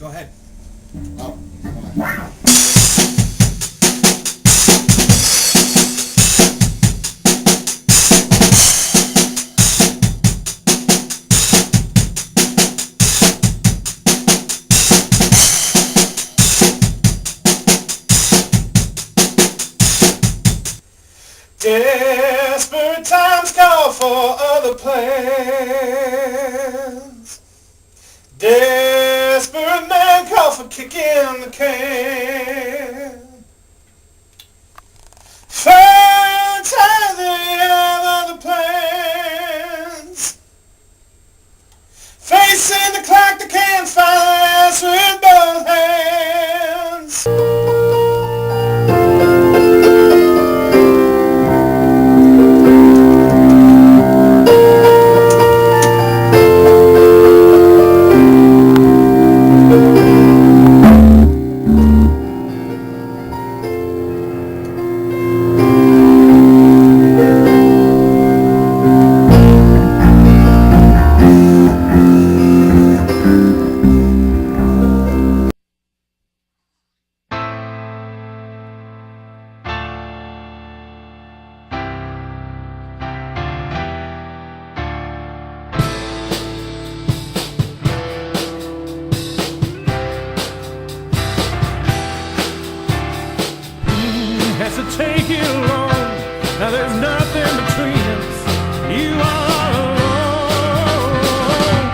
Go ahead. Oh, Desperate times call for other plans. Desperate man call for kicking the can. Third time they have other plans. Facing the clock they can't find with both hands. Has to take it alone. Now there's nothing between us. You are all alone.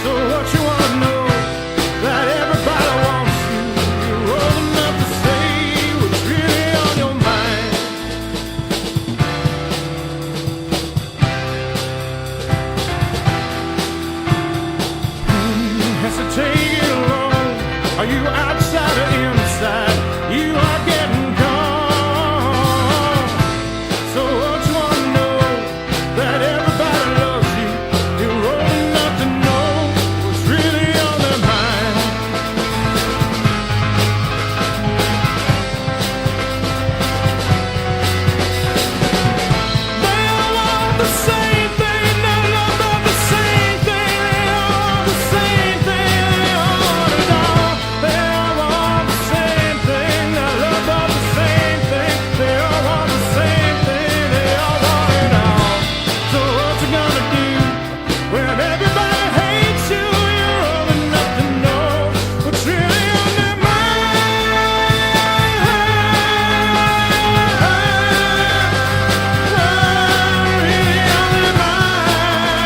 So what you wanna know? That everybody wants you. You're old enough to say what's really on your mind. Has to take it alone. Are you outside or inside? You are getting gone. So what you wanna know? That everybody loves you. You're old enough to know what's really on their mind. They all want the same thing. They love about the same thing. They all want the same thing. They all want it all. They all want the same thing. They love about the same thing. They all want the same thing. They all want it all. So what you gonna do when everybody hates you? You're old enough to know what's really on their mind. Really on their mind.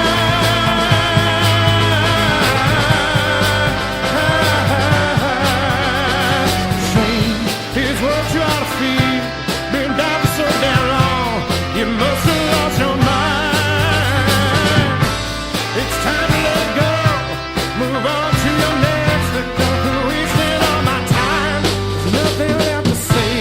Shame is what you ought to feel. Been down for so damn long, you must have lost your mind. It's time to let go, move on to your next victim. Wasting all my time, there's nothing left to say.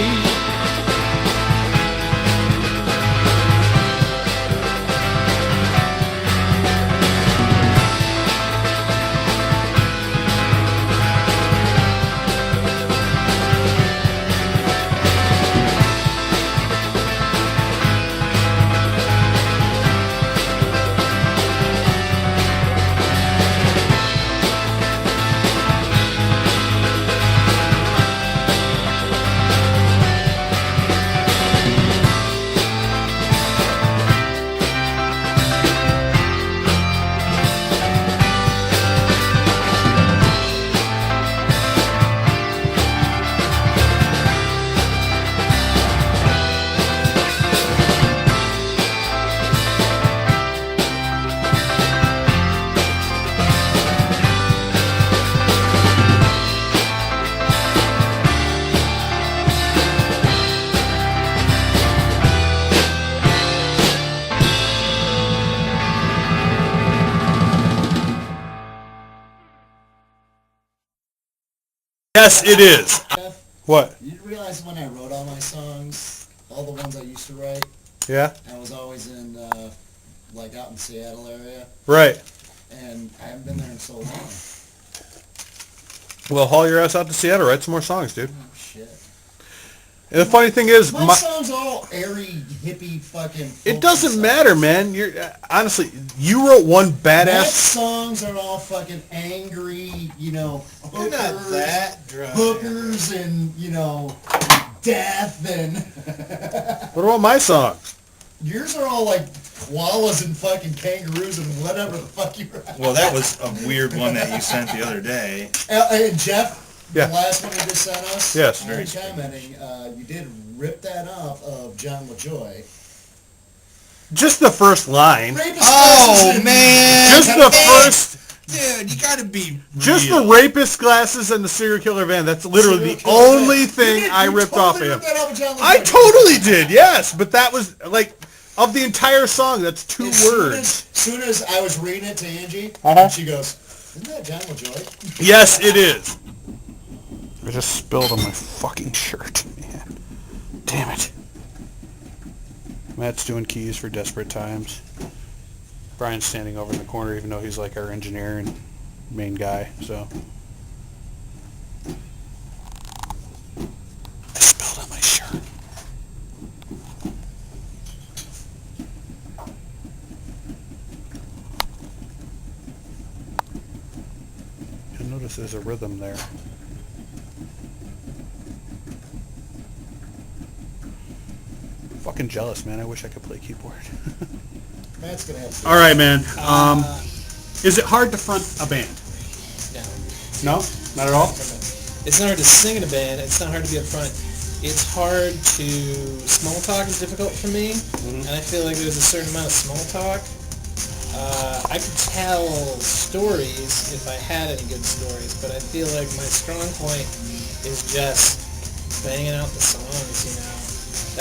Yes, it is. Jeff, What? you realize when I wrote all my songs, all the ones I used to write, Yeah? I was always in, like, out in Seattle area, Right. and so long. Well, haul your ass out to Seattle, write some more songs, dude. Oh, shit. And the funny thing is, My songs are all airy, hippie, fucking... it doesn't songs. matter, man. You're honestly, you wrote one My badass. songs are all fucking angry, you know, You're not that dry. hookers and, you know, death and... What about my songs? Yours are all like koalas and fucking kangaroos and whatever the fuck you write. Well, that was a weird one that you sent the other day. And Jeff, Yeah. the last one you just sent us, Yes. very commenting, you did rip that off of John LaJoy. Just the first line. Rapist Oh, glasses and- man. Just the first. Dude, you gotta be Just the real. rapist glasses and the serial killer van. That's literally the only thing I ripped off of him. I totally did, yes. But that was, like, of the entire song, that's two words. As soon as I was reading it to Angie, Uh-huh. and she goes, isn't that John LaJoy? Yes, it is. I just spilled on my fucking shirt, man. Damn it. Matt's doing keys for Desperate Times. Brian's standing over in the corner, even though he's like our engineer and main guy, so. I spilled on my shirt. You'll notice there's a rhythm there. Fucking jealous, man. I wish I could play keyboard. Matt's gonna have to. All right, man. Is it hard to front a band? No, No? Not at all? it's not hard to sing in a band. It's not hard to be up front. It's hard to small talk is difficult for me, and I feel like there's a certain amount of small talk. I could tell stories if I had any good stories, but I feel like my strong point is just banging out the songs. You know,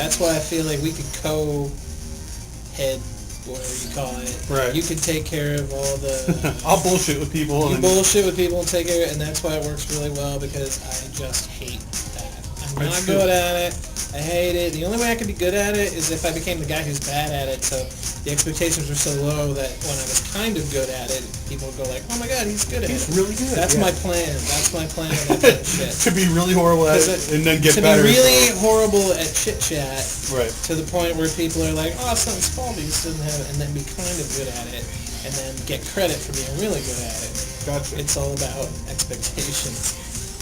that's why I feel like we could co-head, whatever you call it. Right. You could take care of all the. I'll bullshit with people. You And bullshit with people and take care of it, and that's why it works really well, because I just hate that. I'm not That's good true. at it. I hate it. The only way I could be good at it is if I became the guy who's bad at it, so the expectations were so low that when I was kind of good at it, people would go like, oh my god, he's good at He's it. really good, That's yeah. my plan. That's my plan on that kind of shit. to be really horrible at it and then get to better. be really horrible at chit-chat Right. to the point where people are like, oh, something's faulty, this doesn't have it, and then be kind of good at it, and then get credit for being really good at it. Gotcha. It's all about expectations.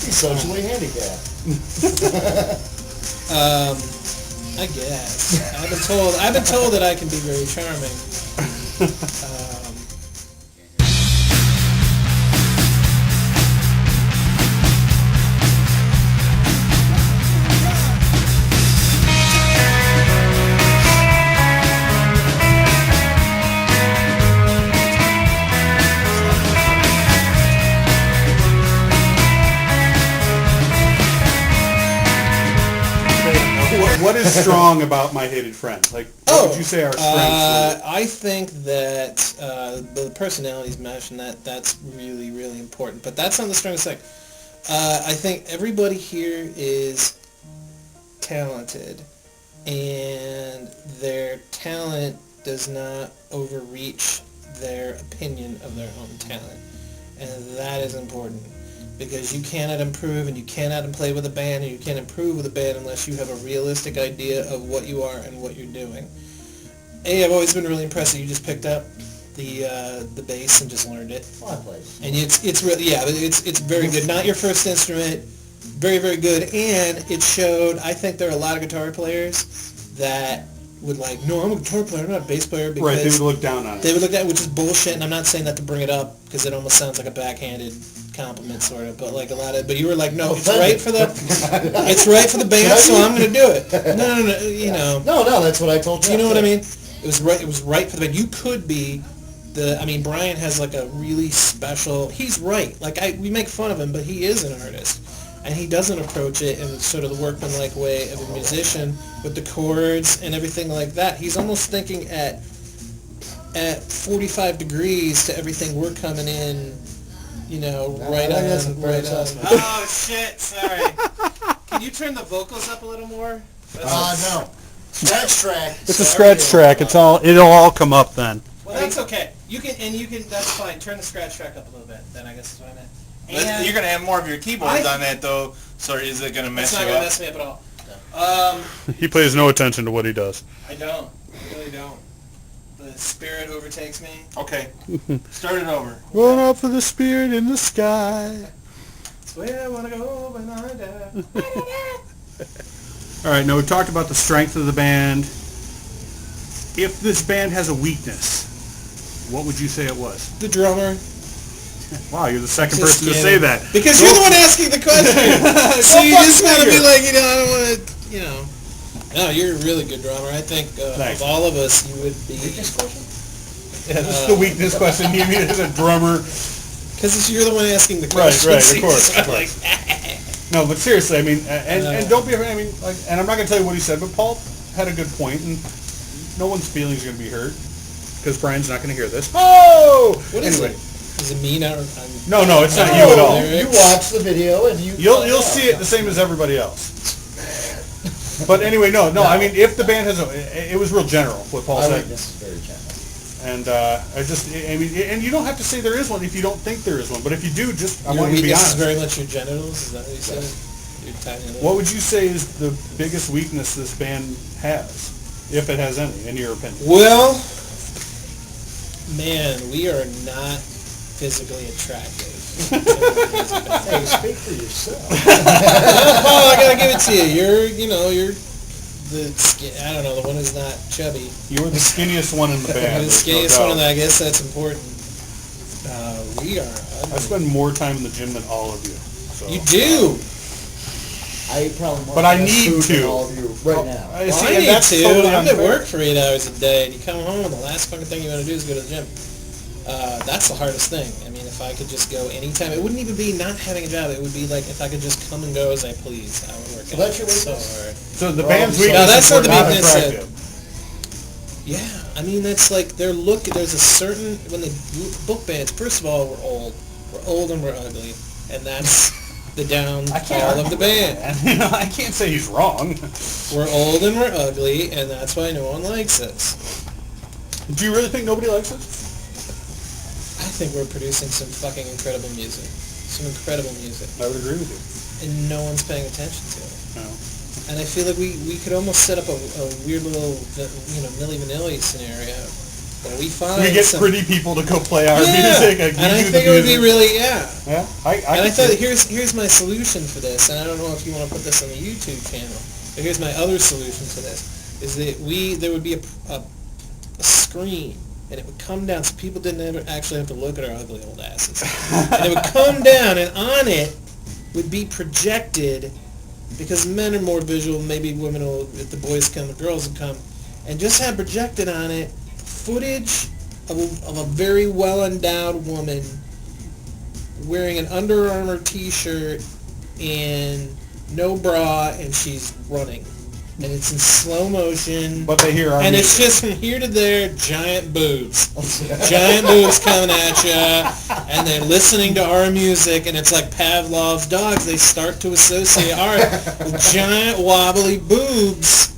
He's socially handicapped. I guess. I've been told that I can be very charming. What is strong about My Hated Friend? Like, what would you say our strengths were? I think that the personalities mesh, and that's really, really important. But that's not the strongest thing. I think everybody here is talented, and their talent does not overreach their opinion of their own talent. And that is important, because you cannot improve and you cannot play with a band and you can't improve with a band unless you have a realistic idea of what you are and what you're doing. I've always been really impressed that you just picked up the bass and just learned it. My place. And it's really, yeah, it's very good. Not your first instrument, very, very good. And it showed, I think there are a lot of guitar players that would like, no, I'm a guitar player, I'm not a bass player, because Right, they would look down on it. they would look at it, which is bullshit, and I'm not saying that to bring it up, because it almost sounds like a backhanded compliment, sort of, but like a lot of, but you were like, no, it's right for the, it's right for the band, so I'm going to do it. No, you know. No, that's what I told you. You know what I mean? It was right for the band. You could be Brian has like a really special, he's right. Like, we make fun of him, but he is an artist. And he doesn't approach it in sort of the workmanlike way of a musician with the chords and everything like that. He's almost thinking at 45 degrees to everything we're coming in, you know, right on. Oh, shit, sorry. Can you turn the vocals up a little more? No. Scratch track. It's a scratch track. It'll all come up then. Well, that's okay. You can, that's fine. Turn the scratch track up a little bit. Then I guess is what I meant. You're gonna have more of your keyboards on that though, so is it gonna mess It's you not gonna up? mess me up at all. He pays no attention to what he does. I don't. I really don't. The spirit overtakes me. Okay, start it over. Run up for the spirit in the sky. That's where I wanna go when I die. All right, now we talked about the strength of the band. If this band has a weakness, what would you say it was? The drummer. Wow, you're the second Just person to kidding. say that. Because you're the one asking the question. So you just want to be like, I don't want to, No, you're a really good drummer. I think of all of us, you would be. Weakness question? Yeah, this is the weakness question. You mean as a drummer? Because you're the one asking the question. Right, of course. So like, No, but seriously, I mean, and don't be afraid. I mean, like, and I'm not going to tell you what he said, but Paul had a good point, and no one's feelings are going to be hurt because Brian's not going to hear this. Oh! What is anyway. it? Is it me now? No, it's not you at all. You watch the video and You'll see it the same as everybody else. But anyway, no. I mean, if the band has it was real general what Paul My said. weakness is very general. And I mean, and you don't have to say there is one if you don't think there is one. But if you do, I Your want you to be weakness honest. is very much your genitals. Is that what you said? Your tiny little. What would you say is the biggest weakness this band has, if it has any, in your opinion? Well, man, we are not physically attractive. Hey, speak for yourself. Paul, I gotta give it to you. You're the I don't know, the one who's not chubby. You were the skinniest one in the band. The skinniest one, and I guess that's important. We are. I spend more time in the gym than all of you. So. You do. I eat probably more But I fast need food to. than all of you right now. I Well, see, I and need that's to. totally I'm at unfair. work for 8 hours a day, and you come home, and the last fucking thing you want to do is go to the gym. That's the hardest thing. I mean, if I could just go anytime, it wouldn't even be not having a job. It would be like if I could just come and go as I please. I would work So out that's your so weakness? hard. So the Well, band's so- weakness No, that's is not the we're not weakness, attractive. Yeah, I mean that's like there's a certain when they book bands. First of all, we're old and we're ugly, and that's the downfall of the band. I can't say he's wrong. We're old and we're ugly, and that's why no one likes us. Do you really think nobody likes us? I think we're producing some fucking incredible music, some incredible music, I would agree with you. and no one's paying attention to it. No. And I feel like we could almost set up a weird little Milli Vanilli scenario where we find We get some, pretty people to go play our yeah, music. and I think it would be really Yeah, I And I can thought see it. here's my solution for this, and I don't know if you want to put this on the YouTube channel, but here's my other solution to this: is that there would be a screen, and it would come down, so people didn't ever actually have to look at our ugly old asses, and it would come down, and on it would be projected, because men are more visual, maybe women will, if the boys come, the girls will come, and just have projected on it footage of a very well-endowed woman wearing an Under Armour t-shirt and no bra, and she's running. And it's in slow motion. But they hear our And music. it's just from here to there, giant boobs. Giant boobs coming at you, and they're listening to our music, and it's like Pavlov's dogs. They start to associate art with giant wobbly boobs.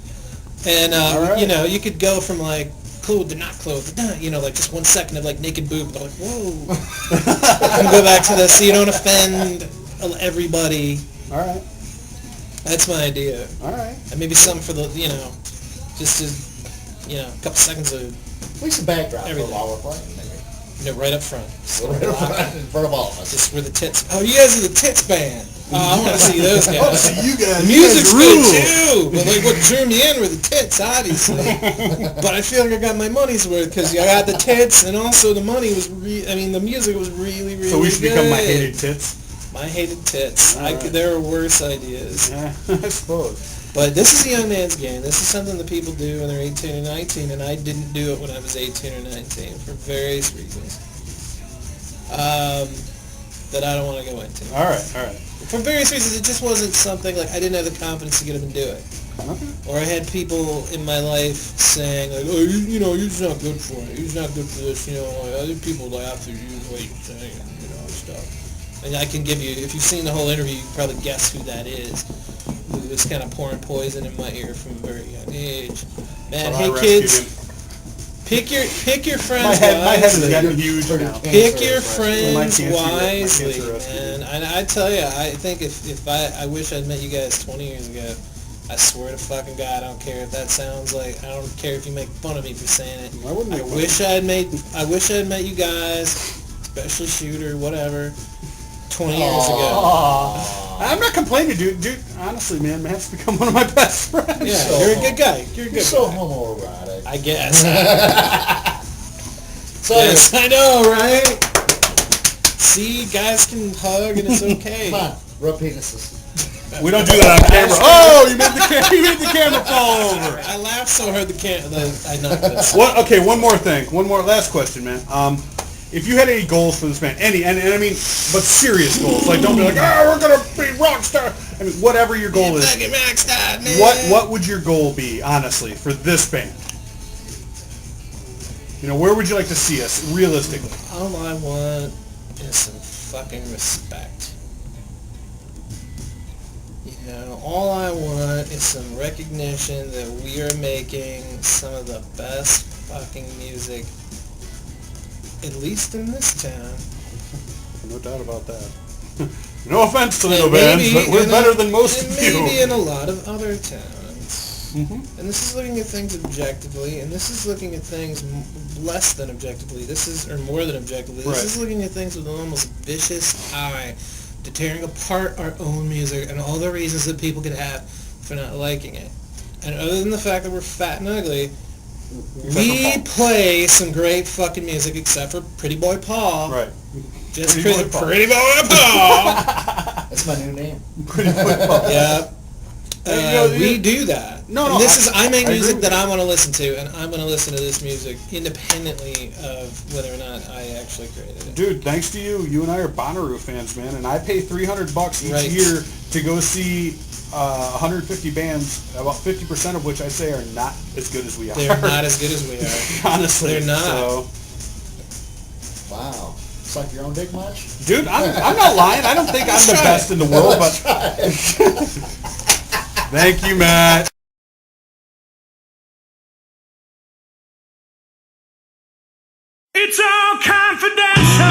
And, right. you could go from like clothed to not clothed, like just 1 second of like naked boob, but like, whoa. And go back to this so you don't offend everybody. All right. That's my idea. All right. And maybe something for the, just a couple seconds of, At least a backdrop for Everything. while we're playing, maybe. right up front. Just Right in front of all of us. Just where the tits. Oh, you guys are the tits band. Oh, I want to see those guys. You guys, The music's good too, but like what drew me in were the tits, obviously. But I feel like I got my money's worth because I got the tits, and also the money was. The music was really, really. So we should good. become my hated tits. My hated tits. All right. There are worse ideas. Yeah, I suppose. But this is a young man's game. This is something that people do when they're 18 or 19, and I didn't do it when I was 18 or 19 for various reasons that I don't want to go into. All right. For various reasons, it just wasn't something, like, I didn't have the confidence to get up and do it. Okay. Or I had people in my life saying, like, oh, you're just not good for it. You're just not good for this, like, other people laugh at you and what you're saying, stuff. And I can give you, if you've seen the whole interview, you can probably guess who that is. Who was kind of pouring poison in my ear from a very young age. Man, So I hey rescued kids, him. Pick your friends My head is wisely. getting huge now. Pick your My friends cancer- my wisely, cancer rescue. man. And I tell you, I think if I wish I'd met you guys 20 years ago. I swear to fucking God, I don't care if that sounds like, I don't care if you make fun of me for saying it. I wouldn't make fun. wish I had met you guys, especially Shooter, whatever, 20 years ago. I'm not complaining, dude. Honestly, man, Matt's become one of my best friends. Yeah, So you're a good guy. You're a good So guy. homoerotic. I guess. So Yes, I know, right? See, guys can hug and it's okay. come on, rub penises. We don't do that on camera. Oh, you made the camera fall over. I laughed so hard I knocked this. What? Okay, one more thing. One more last question, man. If you had any goals for this band, and I mean, but serious goals, like don't be like, we're gonna be rock star. I mean, whatever your goal is. Fucking rockstar, man. What would your goal be, honestly, for this band? You know, where would you like to see us, realistically? All I want is some fucking respect. You know, all I want is some recognition that we are making some of the best fucking music, at least in this town. No doubt about that. No offense, Toledo And bands, maybe but we're in better than most and of you. maybe in a lot of other towns. Mm-hmm. And this is looking at things objectively, and this is looking at things less than objectively. This is, or more than objectively. This Right. is looking at things with an almost vicious eye to tearing apart our own music and all the reasons that people could have for not liking it. And other than the fact that we're fat and ugly, we play some great fucking music, except for Pretty Boy Paul. Right. Just Pretty Boy Paul. Pretty Boy Paul. That's my new name. Pretty good Paul. Yeah. We you- do that. No, And no, I make I agree music with that you. I want to listen to, and I'm going to listen to this music independently of whether or not I actually created it. Dude, thanks to you, you and I are Bonnaroo fans, man, and I pay $300 each Right. year to go see 150 bands, about 50% of which I say are not as good as we are. They're not as good as we are. Honestly, They're not. So, Wow. Suck your own dick much? dude, I'm not lying. I don't think I'm the best in the world, but thank you, Matt. It's all confidential,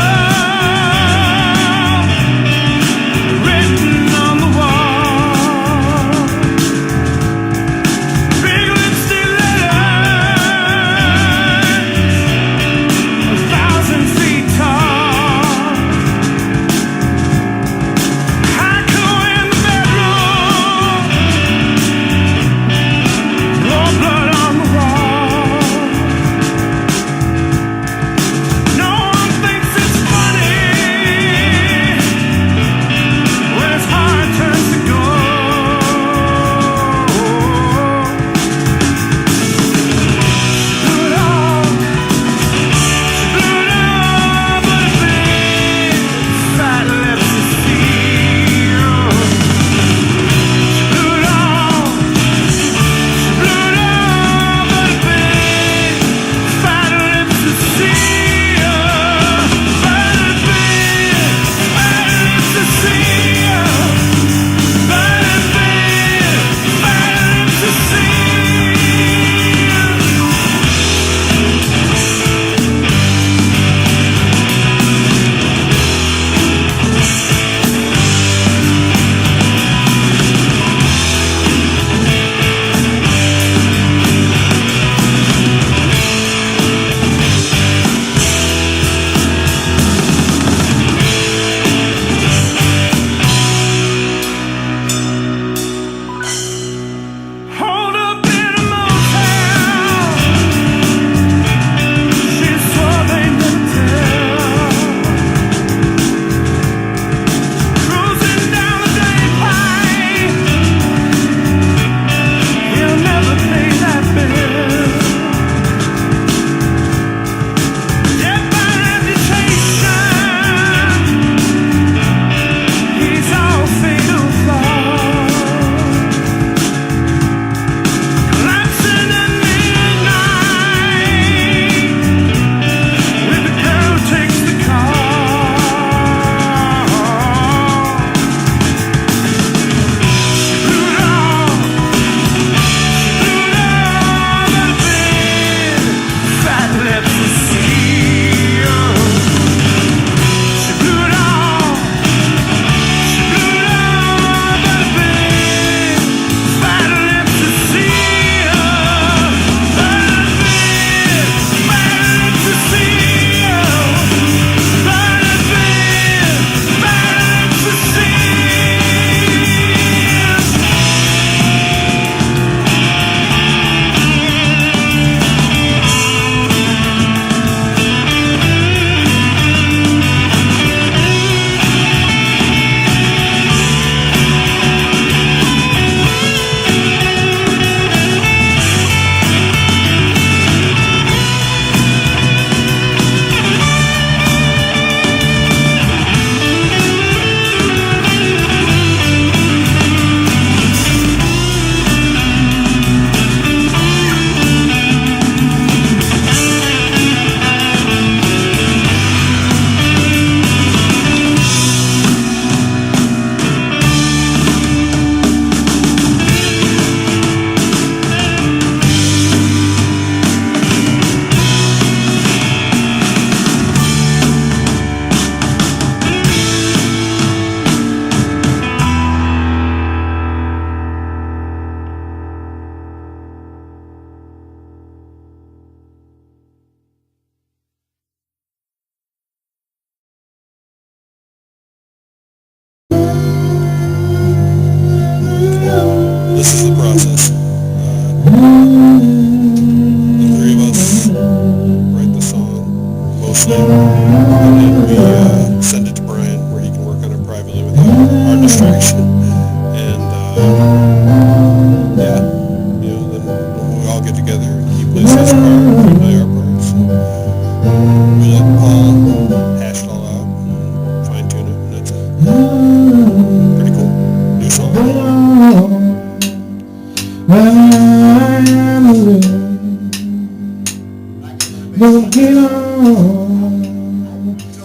written on the wall. Big lipstick letters, 1,000 feet tall. Haiku in the bedroom,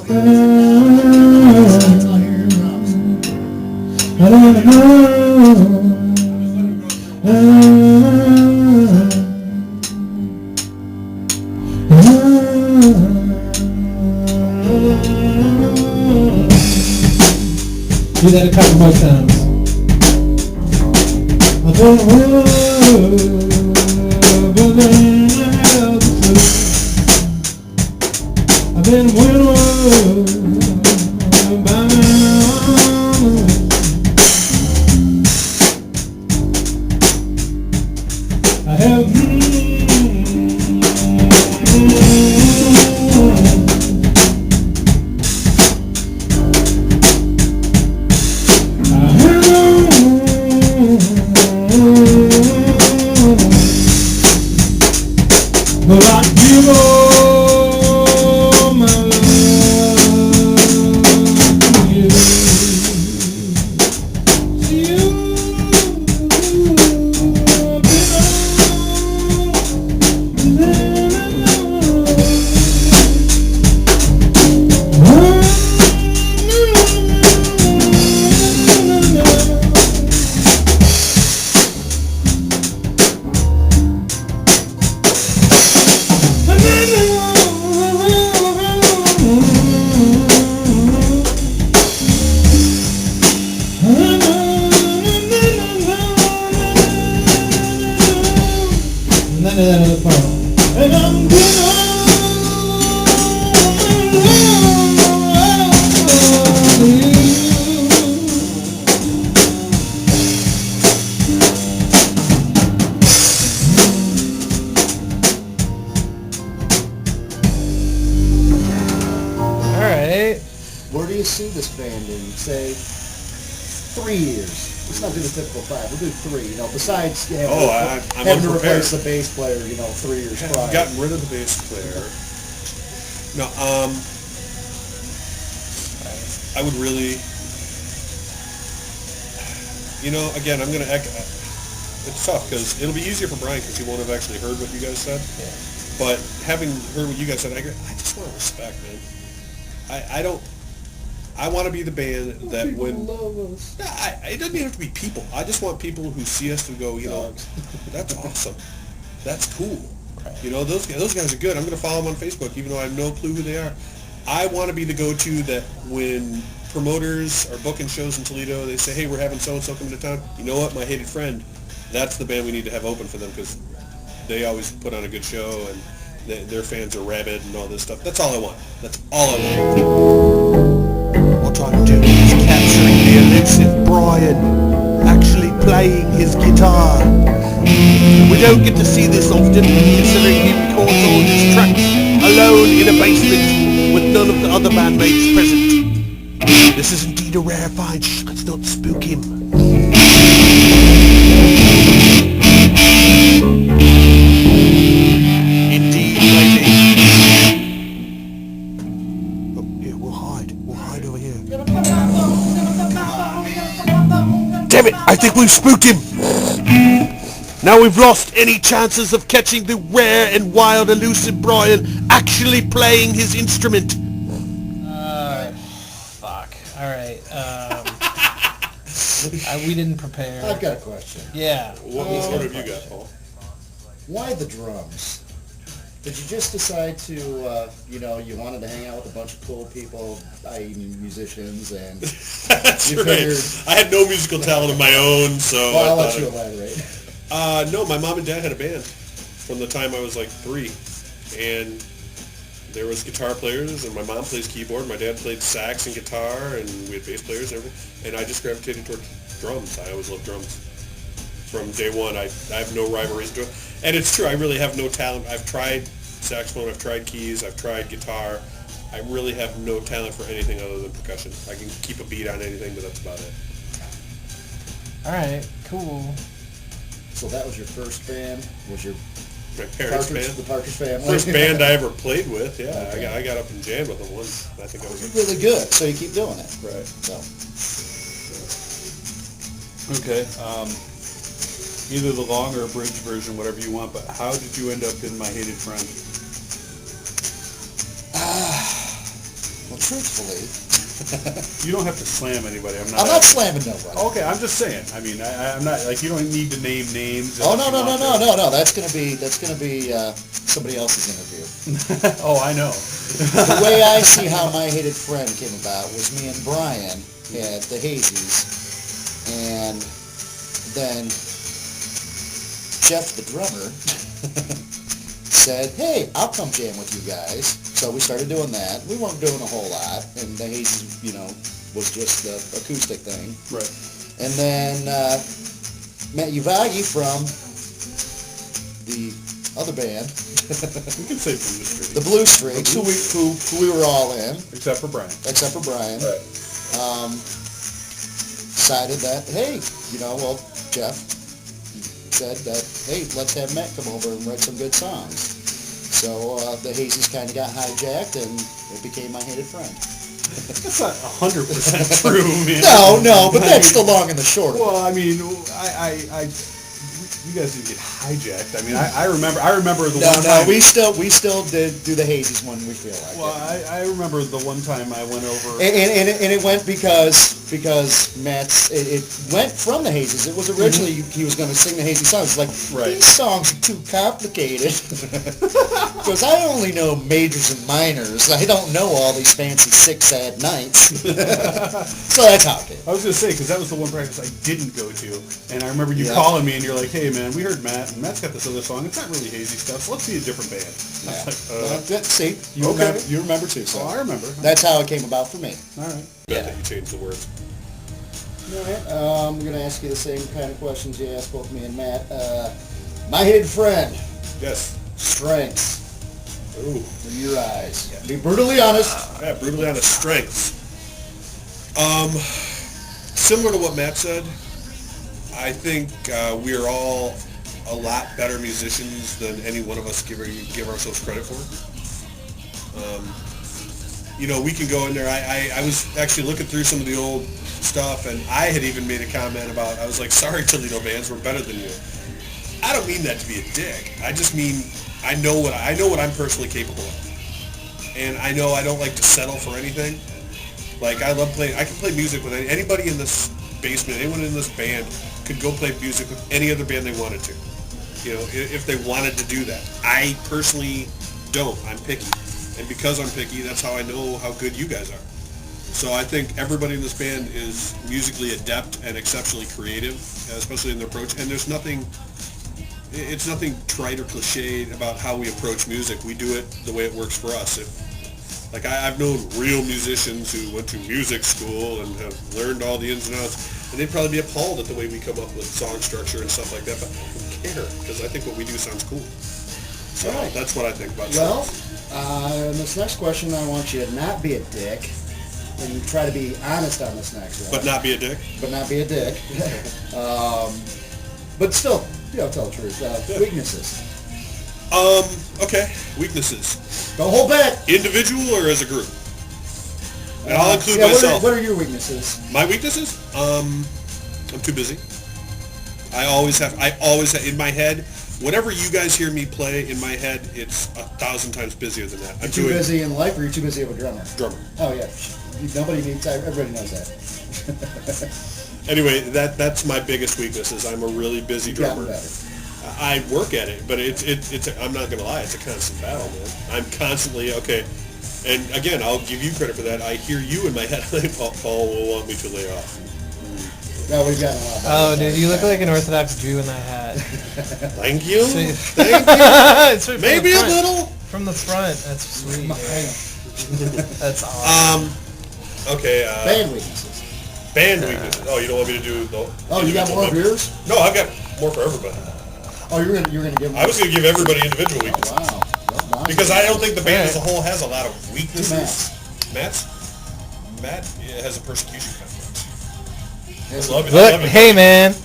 Do that a couple more times. I've been by I have but I give all my love to you. None of that other part. And I'm Alright. Where do you see this band in, say, 3 years? Let's not do the typical 5. We'll do 3. You know, besides I'm having to unprepared. replace the bass player, 3 years prior. I've gotten rid of the bass player. No, I would really, again, I'm going to echo. It's tough because it'll be easier for Brian because he won't have actually heard what you guys said. Yeah. But having heard what you guys said, I just want to respect, man. I want to be the band that when it doesn't even have to be people. I just want people who see us to go, that's awesome, that's cool. Right. Those guys are good. I'm going to follow them on Facebook, even though I have no clue who they are. I want to be the go-to that when promoters are booking shows in Toledo, they say, hey, we're having so-and-so coming to town. You know what, My Hated Friend, that's the band we need to have open for them because they always put on a good show and their fans are rabid and all this stuff. That's all I want. That's all I want. What I'm doing is capturing the elusive Brian actually playing his guitar. We don't get to see this often, considering he records all his tracks alone in a basement with none of the other bandmates present. This is indeed a rare find. Shh, let's not spook him. Indeed, lady. Oh, yeah, we'll hide over here. Damn it, I think we've spooked him. Now we've lost any chances of catching the rare and wild elusive Brian actually playing his instrument. Fuck. Alright, we didn't prepare. I've got a question. Yeah. What have you got, Paul? Why the drums? Did you just decide to, you wanted to hang out with a bunch of cool people, i.e. musicians, and That's you right. figured... I had no musical talent of my own, so Well, I'll I let thought you elaborate. No, my mom and dad had a band from the time I was like 3, and there was guitar players, and my mom plays keyboard, my dad played sax and guitar, and we had bass players and everything, and I just gravitated toward drums. I always loved drums. From day one, I have no rhyme or reason to it. And it's true, I really have no talent. I've tried saxophone, I've tried keys, I've tried guitar. I really have no talent for anything other than percussion. I can keep a beat on anything, but that's about it. Alright, cool. So that was your first band? Was your My parents' Partridge, band. the Partridge Family? First band I ever played with, yeah. Okay. I got up and jammed with them once. I think I was You're really good, so you keep doing it. right. So, Okay, either the long or abridged version, whatever you want, but how did you end up in My Hated Friend? well, truthfully, You don't have to slam anybody. I'm I'm not slamming nobody. Okay, I'm just saying. I mean, I'm not like you don't need to name names. Oh, if no, you no, no, want no, to. no, no. That's gonna be somebody else's interview. Oh, I know. The way I see how My Hated Friend came about was me and Brian at the Hazies, and then Jeff, the drummer, said, "Hey, I'll come jam with you guys." So we started doing that. We weren't doing a whole lot, and the Hazies, was just the acoustic thing. Right. And then met Yuvagi from the other band, We can say from the street. the Blue Streaks, who we were all in, Except for Brian. except for Brian. Right. Decided that, hey, Jeff said that, hey, let's have Matt come over and write some good songs. So the Hazies kind of got hijacked, and it became My Hated Friend. That's not 100% true, man. No, but that's the long and the short of it. Well, I mean, you guys didn't get hijacked. I mean, I remember the one time. we still did do the Hazies when we feel like Well, it. I remember the one time I went over. And it went because Matt's, it went from the Hazies. It was originally he was going to sing the Hazy songs. Like, Right. these songs are too complicated. Because I only know majors and minors. I don't know all these fancy sick, sad nights. So that's how it came. I was going to say, because that was the one practice I didn't go to. And I remember you Yeah. calling me and you're like, hey, man, we heard Matt, and Matt's got this other song. It's not really hazy stuff, so let's be a different band. I Yeah. was like, See, you okay. remember too. So Oh, I remember. that's how it came about for me. All right. Yeah. That you changed the words. All right, I'm going to ask you the same kind of questions you asked both me and Matt. My Hated Friend, Yes. strengths Ooh. in your eyes. Be brutally honest. Yeah, brutally honest. Strengths. Similar to what Matt said, I think we are all a lot better musicians than any one of us give ourselves credit for. We can go in there. I was actually looking through some of the old stuff, and I had even made a comment about, I was like, sorry, Toledo bands, we're better than you. I don't mean that to be a dick. I just mean I know what I'm personally capable of. And I know I don't like to settle for anything. Like, I love playing. I can play music with anybody in this basement. Anyone in this band could go play music with any other band they wanted to. If they wanted to do that. I personally don't. I'm picky. And because I'm picky, that's how I know how good you guys are. So I think everybody in this band is musically adept and exceptionally creative, especially in their approach. And it's nothing trite or cliched about how we approach music. We do it the way it works for us. I've known real musicians who went to music school and have learned all the ins and outs, and they'd probably be appalled at the way we come up with song structure and stuff like that, but I don't care, because I think what we do sounds cool. So All right. that's what I think about Well, songs. in this next question, I want you to not be a dick, and try to be honest on this next one. But not be a dick. But not be a dick. But still, tell the truth. Weaknesses. Okay, weaknesses. Don't hold back. Individual or as a group? And I'll include yeah, myself. What are your weaknesses? My weaknesses? I'm too busy. I always have, in my head, whatever you guys hear me play in my head, it's 1,000 times busier than that. You're too busy in life, or you're too busy of a drummer? Drummer. Oh yeah, everybody knows that. Anyway, that's my biggest weakness, is I'm a really busy You've gotten drummer. better. I work at it, but I'm not gonna lie, it's a constant battle, man. I'm constantly, okay, and again, I'll give you credit for that. I hear you in my head, Paul will want me to lay off. No, we've gotten a lot better. Oh, dude, you look like an Orthodox Jew in that hat. Thank you. Sweet. Thank you. It's from Maybe the a front. little. From the front. That's sweet. That's awesome. Okay, Band weaknesses. band weaknesses. Oh, you don't want me to do the Oh, you got individual more of members? yours? No, I've got more for everybody. Oh, you're gonna give them. I was gonna give everybody individual Oh, weaknesses. wow. Well done. Because I don't think the band as a whole has a lot of weaknesses. Matt. Matt has a persecution complex. Yes. I love it. Look, hey man,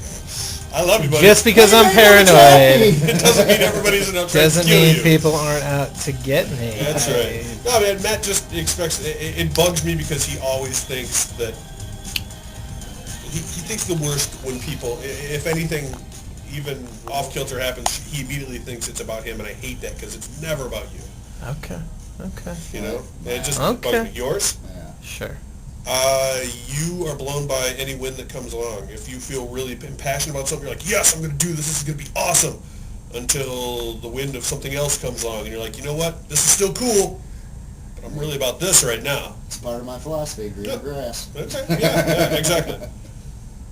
I love you, buddy. just because I'm Why you gotta paranoid attack me? It doesn't mean everybody's enough trying to doesn't kill mean you. people aren't out to get me. That's right. No, man, Matt just expects, it bugs me because he always thinks that, he thinks the worst when people, if anything, even off-kilter happens, he immediately thinks it's about him, and I hate that because it's never about you. Okay. Okay. You know, and it just Okay. bugs me. Yours? Yeah. Sure. You are blown by any wind that comes along. If you feel really passionate about something, you're like, yes, I'm going to do this. This is going to be awesome. Until the wind of something else comes along, and you're like, you know what? This is still cool, but I'm really about this right now. It's part of my philosophy, greener grass. Okay. Yeah, exactly.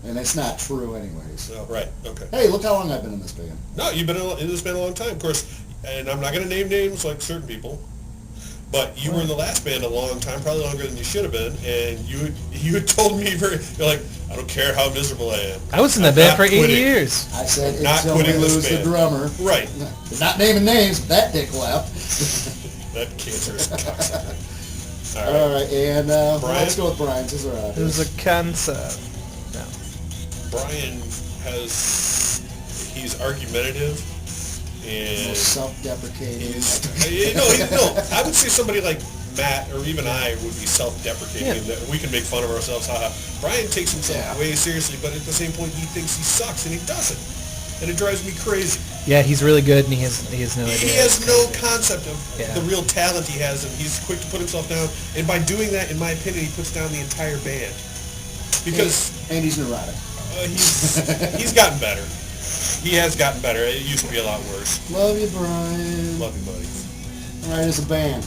And it's not true anyways. Oh, right. Okay. Hey, look how long I've been in this band. No, you've been in this band a long time, of course. And I'm not going to name names like certain people, but you were in the last band a long time, probably longer than you should have been. And you had told me you're like, I don't care how miserable I am. I was in that I'm band not for 8 quitting. years. I said Not until we quitting this lose the band. drummer. Right. Not naming names, but that dick left. That cancerous cocksucker. All right, and Brian? let's go with Brian. This is our It was a cancer. Brian he's argumentative and most self-deprecating. I would say somebody like Matt or even I would be self-deprecating. That we can make fun of ourselves. Haha. Brian takes himself way seriously, but at the same point, he thinks he sucks, and he doesn't. And it drives me crazy. Yeah, he's really good, and he has no idea. He has no concept of Yeah. the real talent he has, and he's quick to put himself down. And by doing that, in my opinion, he puts down the entire band. Because and he's neurotic. he's gotten better. He has gotten better. It used to be a lot worse. Love you, Brian. Love you, buddy. All right, as a band.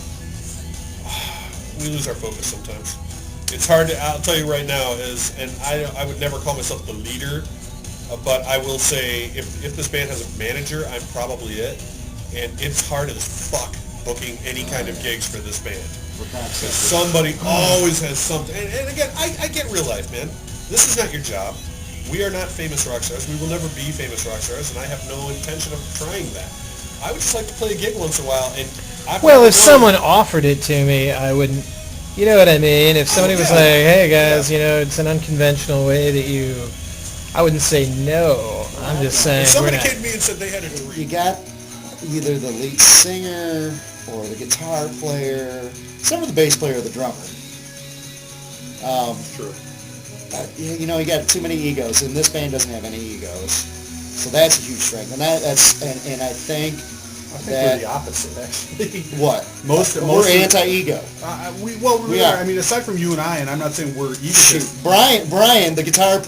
We lose our focus sometimes. It's hard to, I'll tell you right now, and I would never call myself the leader, but I will say if this band has a manager, I'm probably it. And it's hard as fuck booking any kind of gigs for this band. Somebody always has something. And again, I get real life, man. This is not your job. We are not famous rock stars. We will never be famous rock stars, and I have no intention of trying that. I would just like to play a gig once in a while. And Well, if someone offered it to me, I wouldn't. You know what I mean? If somebody was like, "Hey guys, it's an unconventional way that you," I wouldn't say no. I'm just saying. If somebody we're not- came to me and said they had a You dream, got either the lead singer or the guitar player, some of the bass player or the drummer. True. You got too many egos, and this band doesn't have any egos. So that's a huge strength, and I think I think that we're the opposite, actually. what We're anti-ego. We are. are. I mean, aside from you and I, and I'm not saying we're Shoot, egotists. Brian, the guitar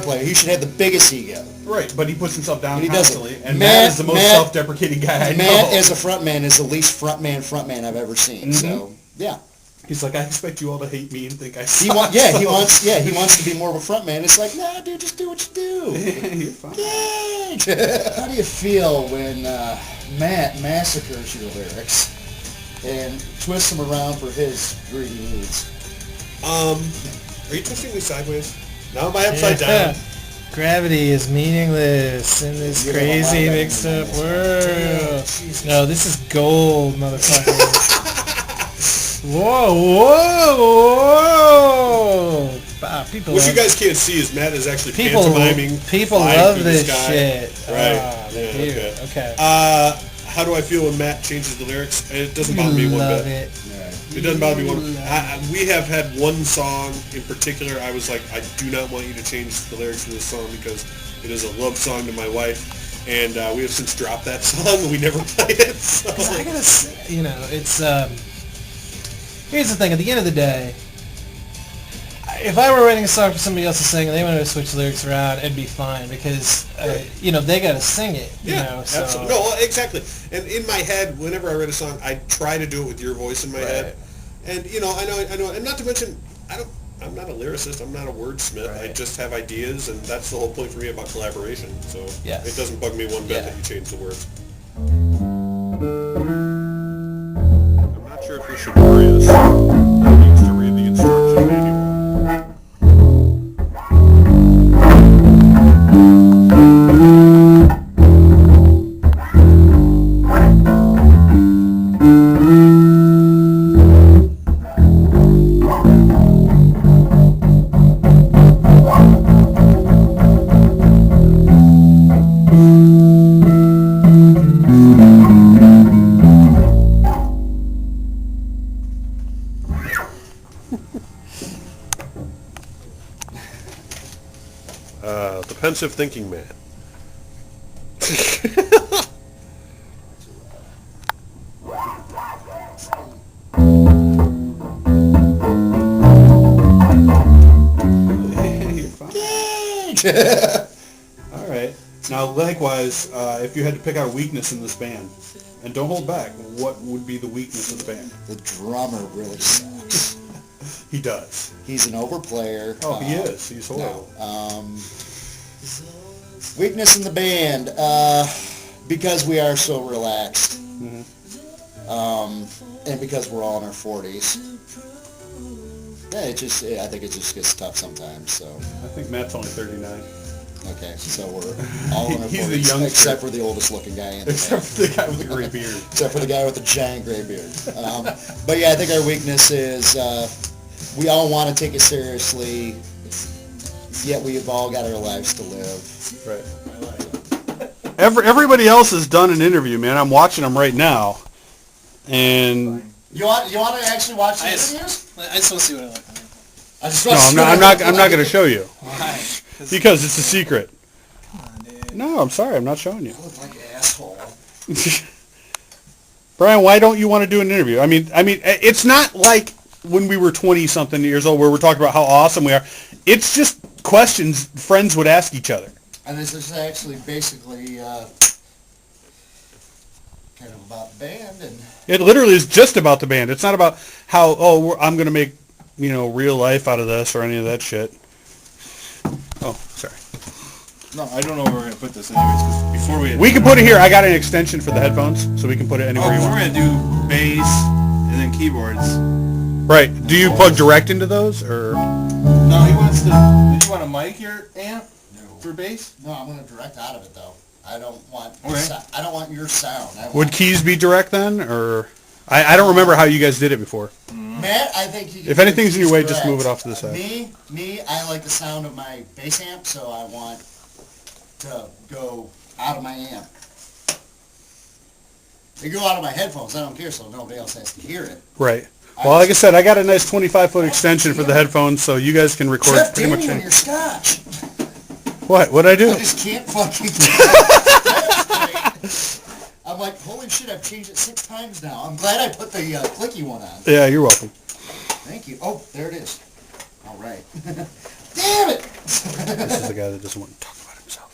player, he should have the biggest ego. Right, but he puts himself down And he doesn't. constantly. And Matt is the most self-deprecating guy I know. Matt, as a frontman, is the least frontman I've ever seen. So yeah. He's like, I expect you all to hate me and think I He suck. wants to be more of a frontman. It's like, nah, dude, just do what you do. You're fine. Yay! How do you feel when Matt massacres your lyrics and twists them around for his greedy needs? Are you twisting me sideways? Now am I upside down? Gravity is meaningless in this You don't crazy like that mixed-up meaningless. world. No, this is gold, motherfucker. Whoa! People. What love, you guys can't see is Matt is actually people pantomiming. people flying love through the this sky. shit. Right. Ah, they do. Yeah, Okay. How do I feel when Matt changes the lyrics? It doesn't bother me one Love bit. it. It doesn't bother me one bit. We have had one song in particular. I was like, I do not want you to change the lyrics to this song because it is a love song to my wife. And we have since dropped that song and we never played it. So. 'Cause I gotta say, it's here's the thing. At the end of the day, if I were writing a song for somebody else to sing and they wanted to switch lyrics around, it'd be fine because they gotta sing it. So. Absolutely. No, exactly. And in my head, whenever I write a song, I try to do it with your voice in my head. And I know, and not to mention, I'm not a lyricist. I'm not a wordsmith. Right. I just have ideas, and that's the whole point for me about collaboration. So Yes. it doesn't bug me one bit that you change the words. I'm not sure if this should worry us. He needs to read the instruction manual. The pensive thinking man. All right. Now, likewise, if you had to pick out a weakness in this band, and don't hold back, what would be the weakness of the band? The drummer really sucks. He does. He's an overplayer. Oh, he is. He's horrible. Weakness in the band, because we are so relaxed, and because we're all in our 40s. Yeah, I think it just gets tough sometimes. So. I think Matt's only 39. Okay, so we're all in our He's the 40s, youngster. except for the oldest looking guy in the Except for the guy with the gray beard. Except for the guy with the giant gray beard. But yeah, I think our weakness is we all want to take it seriously, yet we've all got our lives to live. Right. Everybody else has done an interview, man. I'm watching them right now, and You want to actually watch the interviews? I just want to see what I like. I'm not going to show you Why? because it's a secret. Come on, dude. No, I'm sorry, I'm not showing you. I look like an asshole. Brian, why don't you want to do an interview? I mean, it's not like when we were 20-something years old where we're talking about how awesome we are. It's just questions friends would ask each other. And this is actually basically kind of about the band and. It literally is just about the band. It's not about how I'm going to make real life out of this or any of that shit. Oh, sorry. No, I don't know where we're going to put this anyways, because before We can put it here. I got an extension for the headphones, so we can put it anywhere you we're want. going to do bass and then keyboards. Right. Do you plug direct into those, or? No, he wants to... Did you want to mic your amp for bass? No, I'm going to direct out of it though. I don't want. Okay. I don't want your sound. Would keys be direct then, or? I don't remember how you guys did it before. Matt, I think you can. If anything's in your way, direct. just move it off to the side. Me, I like the sound of my bass amp, so I want to go out of my amp. They go out of my headphones. I don't care, so nobody else has to hear it. Right. Well, like I said, I got a nice 25-foot extension for the headphones, so you guys can record Jeff pretty much Daniel, anything. your scotch. What? What'd I do? I just can't fucking. I'm like, holy shit! I've changed it 6 times now. I'm glad I put the clicky one on. Yeah, you're welcome. Thank you. Oh, there it is. All right. Damn it! This is the guy that doesn't want to talk about himself.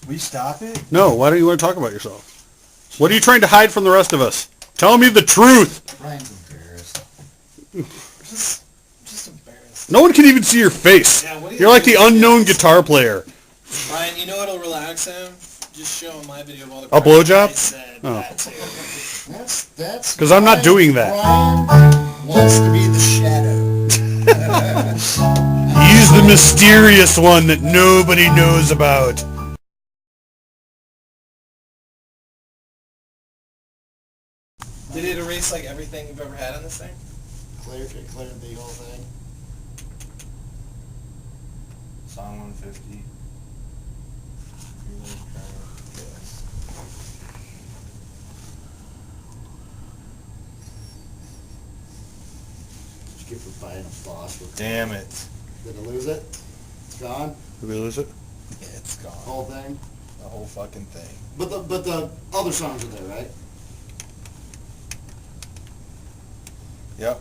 We stop it? No, why don't you want to talk about yourself? What are you trying to hide from the rest of us? Tell me the truth. Ryan's embarrassed. Just embarrassed. No one can even see your face. Yeah, what do you You're like the think? unknown guitar player. Ryan, you know what'll relax him? Just show him my video of all the A blowjob? I said Oh. that too. That's. 'Cause I'm not Ryan- doing that. Ryan wants to be the shadow. He's the mysterious one that nobody knows about. Did it erase like everything you've ever had on this thing? Clear the whole thing. Song 150. What'd you get for buying a phosphor? Damn it. Did I lose it? It's gone. Did we lose it? Yeah, it's gone. Whole thing. The whole fucking thing. But the other songs are there, right? Yep.